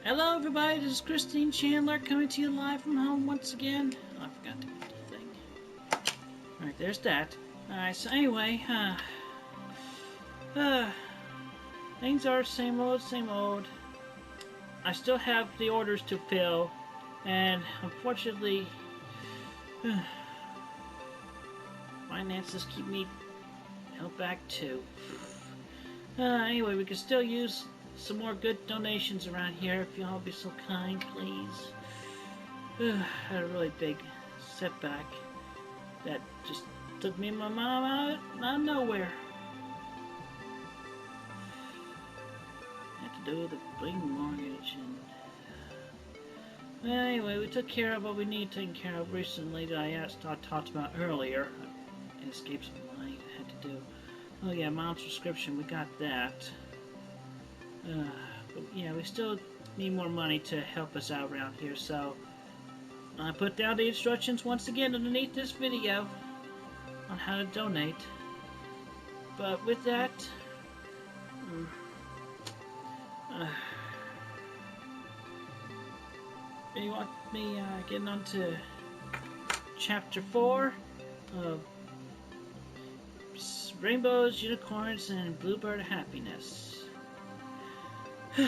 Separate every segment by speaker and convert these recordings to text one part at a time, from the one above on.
Speaker 1: Hello everybody, this is Christine Chandler coming to you live from home once again. Oh, I forgot to get the thing. Alright, there's that. Alright, so anyway, things are same old, same old. I still have the orders to fill, and unfortunately, finances keep me held back too. Anyway, we can still use some more good donations around here if y'all be so kind, please. Had a really big setback that just took me and my mom out of nowhere. Had to do with the bleeding mortgage and... Anyway, we took care of what we need taken care of recently that I talked about earlier. It escapes my mind I had to do. Oh yeah, mom's prescription, we got that. But yeah, we still need more money to help us out around here, so I put down the instructions once again underneath this video on how to donate. But with that, you want me getting on to Chapter 4 of Rainbows, Unicorns, and Bluebird Happiness. Okay.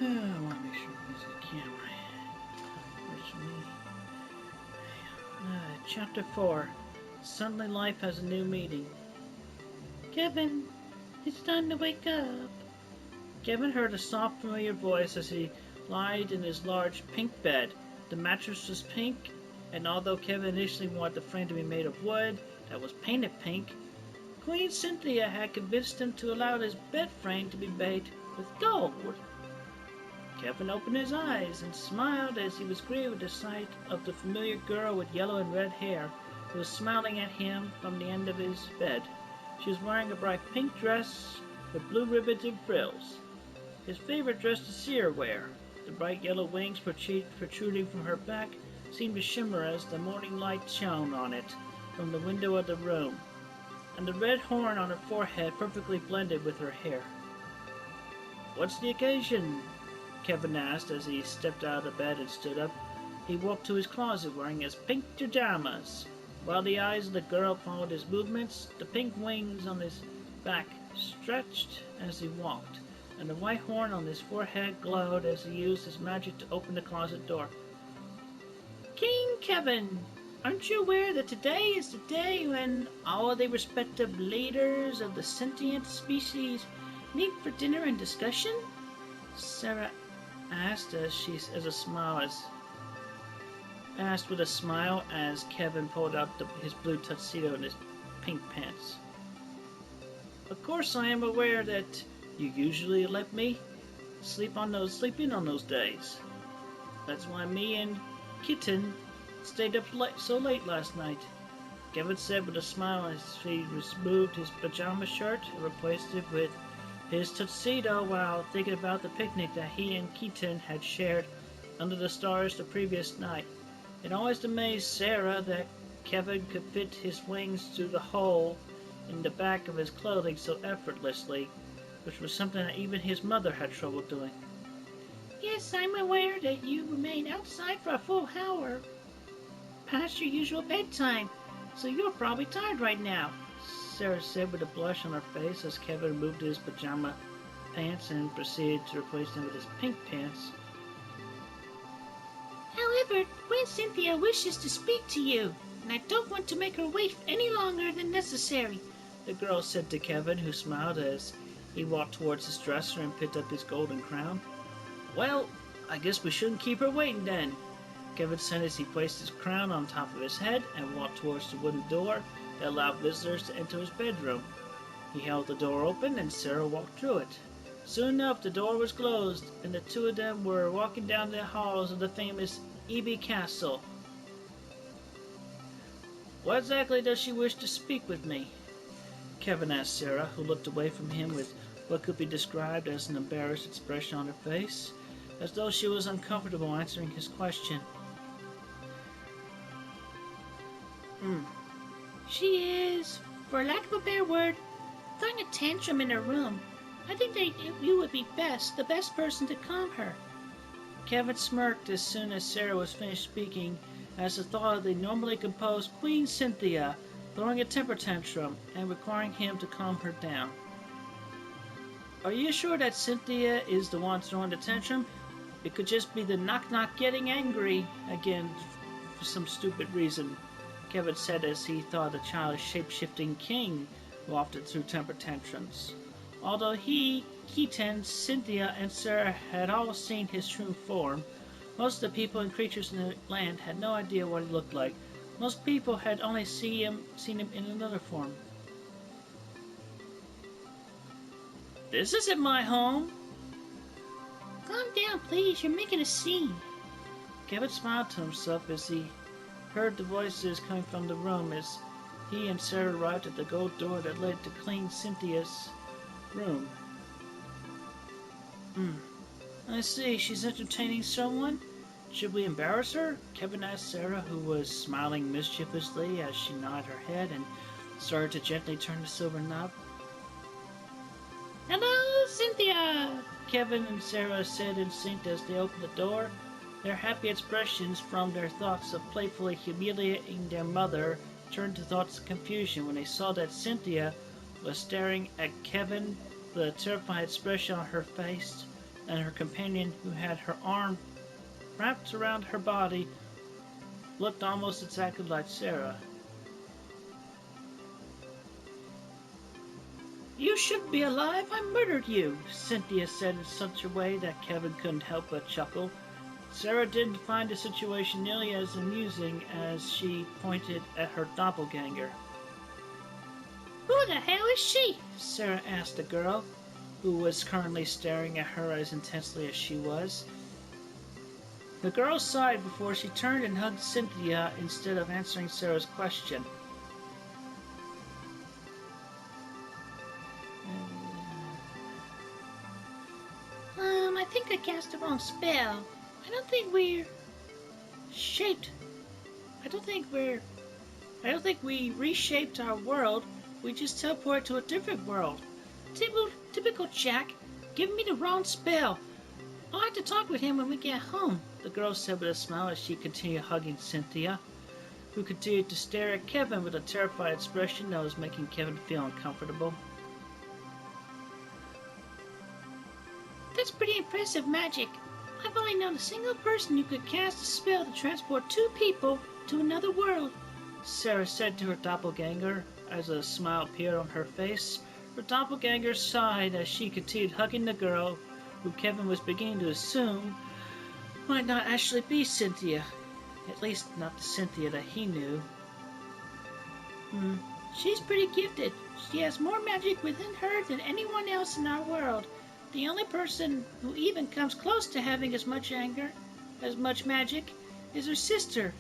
Speaker 1: I want to make sure there's the camera. Where's me? Chapter 4. Suddenly life has a new meaning. Kevin, it's time to wake up. Kevin heard a soft, familiar voice as he lied in his large pink bed. The mattress was pink, and although Kevin initially wanted the frame to be made of wood that was painted pink, Queen Cynthia had convinced him to allow his bed frame to be made with gold. Kevin opened his eyes and smiled as he was greeted with the sight of the familiar girl with yellow and red hair who was smiling at him from the end of his bed. She was wearing a bright pink dress with blue ribbons and frills. His favorite dress to see her wear. The bright yellow wings protruding from her back seemed to shimmer as the morning light shone on it from the window of the room, and the red horn on her forehead perfectly blended with her hair. "What's the occasion?" Kevin asked as he stepped out of the bed and stood up. He walked to his closet wearing his pink pajamas. While the eyes of the girl followed his movements, the pink wings on his back stretched as he walked, and the white horn on his forehead glowed as he used his magic to open the closet door. "King Kevin, aren't you aware that today is the day when all the respective leaders of the sentient species meet for dinner and discussion?" Sarah asked with a smile as Kevin pulled out his blue tuxedo and his pink pants. "Of course I am aware that you usually let me sleep in on those days. That's why me and Kitten stayed up so late last night," Kevin said with a smile as he removed his pajama shirt and replaced it with his tuxedo while thinking about the picnic that he and Keaton had shared under the stars the previous night. It always amazed Sarah that Kevin could fit his wings through the hole in the back of his clothing so effortlessly, which was something that even his mother had trouble doing. "Yes, I'm aware that you remained outside for a full hour past your usual bedtime, so you're probably tired right now," Sarah said with a blush on her face as Kevin removed his pajama pants and proceeded to replace them with his pink pants. "However, Queen Cynthia wishes to speak to you, and I don't want to make her wait any longer than necessary," the girl said to Kevin, who smiled as he walked towards his dresser and picked up his golden crown. "Well, I guess we shouldn't keep her waiting then," Kevin said as he placed his crown on top of his head and walked towards the wooden door that allowed visitors to enter his bedroom. He held the door open and Sarah walked through it. Soon enough, the door was closed, and the two of them were walking down the halls of the famous Eby Castle. "What exactly does she wish to speak with me?" Kevin asked Sarah, who looked away from him with what could be described as an embarrassed expression on her face, as though she was uncomfortable answering his question. She is, for lack of a better word, throwing a tantrum in her room. I think that you would be the best person to calm her. Kevin smirked as soon as Sarah was finished speaking, as the thought of the normally composed Queen Cynthia throwing a temper tantrum and requiring him to calm her down. Are you sure that Cynthia is the one throwing the tantrum? It could just be the knock-knock getting angry again for some stupid reason, Kevin said as he thought of the childish shape-shifting king who often threw temper tantrums. Although he, Keaton, Cynthia, and Sarah had all seen his true form, most of the people and creatures in the land had no idea what he looked like. Most people had only seen him in another form. This isn't my home. Calm down, please. You're making a scene. Kevin smiled to himself as he heard the voices coming from the room as he and Sarah arrived at the gold door that led to Queen Cynthia's room. I see. She's entertaining someone? Should we embarrass her? Kevin asked Sarah, who was smiling mischievously as she nodded her head and started to gently turn the silver knob. Hello, Cynthia! Kevin and Sarah said in sync as they opened the door. Their happy expressions from their thoughts of playfully humiliating their mother turned to thoughts of confusion when they saw that Cynthia was staring at Kevin with a terrified expression on her face, and her companion, who had her arm wrapped around her body, looked almost exactly like Sarah. You shouldn't be alive. I murdered you, Cynthia said in such a way that Kevin couldn't help but chuckle. Sarah didn't find the situation nearly as amusing as she pointed at her doppelganger. Who the hell is she? Sarah asked the girl, who was currently staring at her as intensely as she was. The girl sighed before she turned and hugged Cynthia instead of answering Sarah's question. I think I cast the wrong spell. I don't think we reshaped our world. We just teleported to a different world. Typical Jack. Give me the wrong spell. I'll have to talk with him when we get home, the girl said with a smile as she continued hugging Cynthia, who continued to stare at Kevin with a terrified expression that was making Kevin feel uncomfortable. That's pretty impressive magic. I've only known a single person who could cast a spell to transport two people to another world, Sarah said to her doppelganger as a smile appeared on her face. Her doppelganger sighed as she continued hugging the girl, who Kevin was beginning to assume might not actually be Cynthia. At least not the Cynthia that he knew. She's pretty gifted. She has more magic within her than anyone else in our world. The only person who even comes close to having as much magic, is her sister.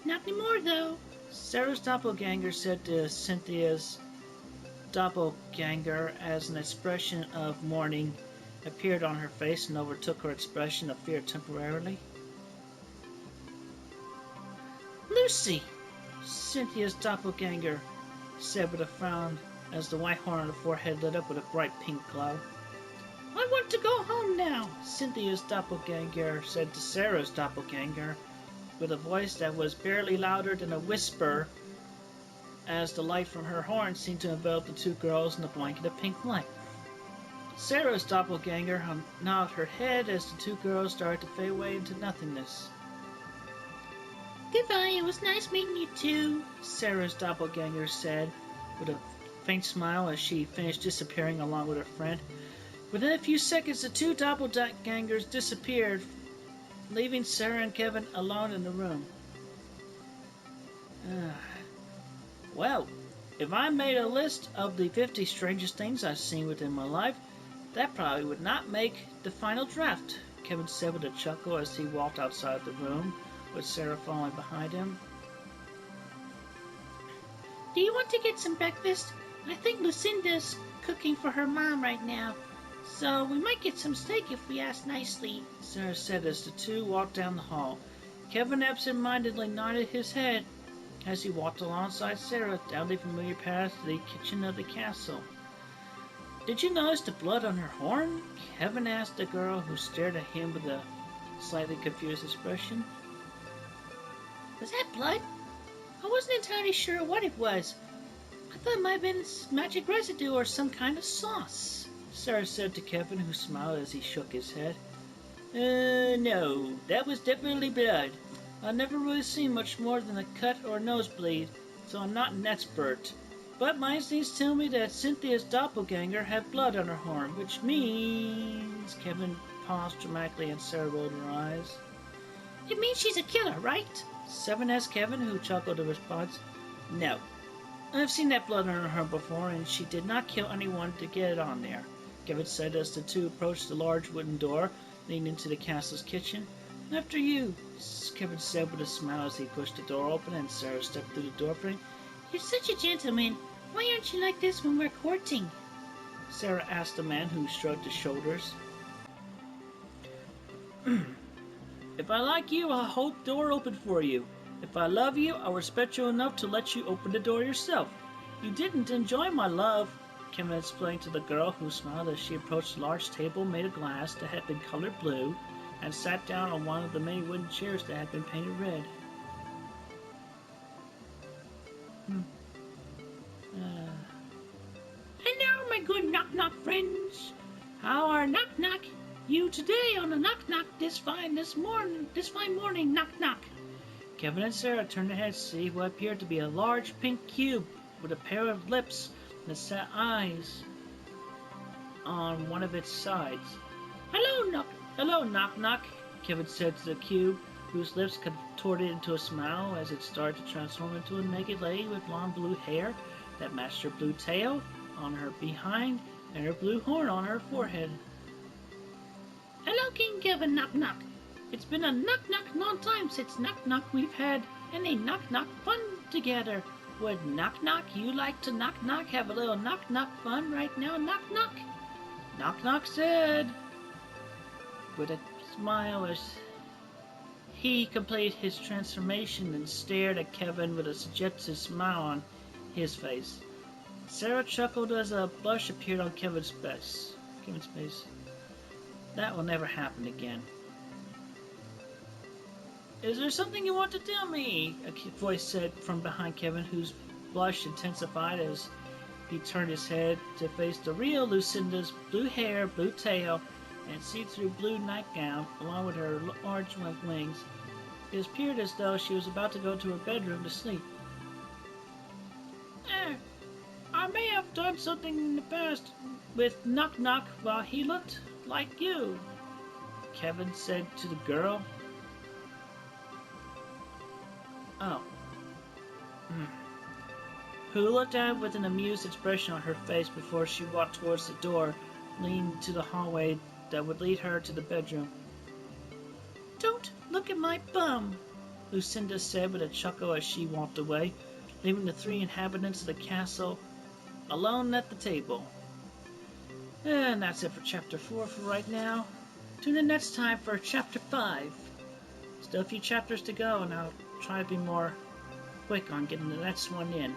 Speaker 1: Not anymore, though, Sarah's doppelganger said to Cynthia's doppelganger as an expression of mourning appeared on her face and overtook her expression of fear temporarily. Lucy, Cynthia's doppelganger said with a frown as the white horn on her forehead lit up with a bright pink glow. I want to go home now, Cynthia's doppelganger said to Sarah's doppelganger with a voice that was barely louder than a whisper as the light from her horn seemed to envelop the two girls in a blanket of pink light. Sarah's doppelganger nodded her head as the two girls started to fade away into nothingness. Goodbye, it was nice meeting you too, Sarah's doppelganger said with a faint smile as she finished disappearing along with her friend. Within a few seconds, the two doppelgangers disappeared, leaving Sarah and Kevin alone in the room. Well, if I made a list of the 50 strangest things I've seen within my life, that probably would not make the final draft, Kevin said with a chuckle as he walked outside the room, with Sarah following behind him. Do you want to get some breakfast? I think Lucinda's cooking for her mom right now, so we might get some steak if we ask nicely, Sarah said as the two walked down the hall. Kevin absent-mindedly nodded his head as he walked alongside Sarah down the familiar path to the kitchen of the castle. Did you notice the blood on her horn? Kevin asked the girl, who stared at him with a slightly confused expression. Was that blood? I wasn't entirely sure what it was. I thought it might have been magic residue or some kind of sauce, Sarah said to Kevin, who smiled as he shook his head. No, that was definitely blood. I've never really seen much more than a cut or nosebleed, so I'm not an expert. But my instincts tell me that Cynthia's doppelganger had blood on her horn, which means... Kevin paused dramatically and Sarah rolled her eyes. It means she's a killer, right? Seven asked Kevin, who chuckled in response. No. I've seen that blood on her before, and she did not kill anyone to get it on there, Kevin said as the two approached the large wooden door leading into the castle's kitchen. After you, Kevin said with a smile as he pushed the door open and Sarah stepped through the door frame. You're such a gentleman. Why aren't you like this when we're courting? Sarah asked the man, who shrugged his shoulders. If I like you, I'll hold the door open for you. If I love you, I'll respect you enough to let you open the door yourself. You didn't enjoy my love, Kevin explained to the girl, who smiled as she approached a large table made of glass that had been colored blue and sat down on one of the many wooden chairs that had been painted red. Hello, my good knock-knock friends. How are knock-knock you today on the knock-knock this fine morning, knock-knock? Kevin and Sarah turned their heads to see what appeared to be a large pink cube with a pair of lips and set eyes on one of its sides. Hello, knock-knock, Kevin said to the cube, whose lips contorted into a smile as it started to transform into a naked lady with long blue hair that matched her blue tail on her behind and her blue horn on her forehead. Hello, King Kevin, knock-knock. It's been a knock-knock long time since knock-knock we've had any knock-knock fun together. Would knock-knock you like to knock-knock have a little knock-knock fun right now, knock-knock? Knock-knock said, with a smile as he completed his transformation and stared at Kevin with a suggestive smile on his face. Sarah chuckled as a blush appeared on Kevin's face. That will never happen again. Is there something you want to tell me? A voice said from behind Kevin, whose blush intensified as he turned his head to face the real Lucinda's blue hair, blue tail, and see-through blue nightgown, along with her large wings. It appeared as though she was about to go to her bedroom to sleep. I may have done something in the past with Knock-Knock while he looked like you, Kevin said to the girl. Oh. Who looked at it with an amused expression on her face before she walked towards the door, leading to the hallway that would lead her to the bedroom. Don't look at my bum, Lucinda said with a chuckle as she walked away, leaving the three inhabitants of the castle alone at the table. And that's it for Chapter 4 for right now. Tune in next time for Chapter 5. Still a few chapters to go, and I'll try to be more quick on getting the next one in.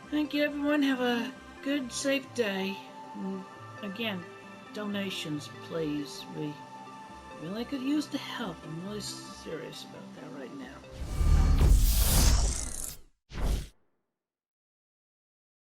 Speaker 1: Thank you, everyone. Have a good, safe day. And again, donations, please. We really could use the help. I'm really serious about that right now.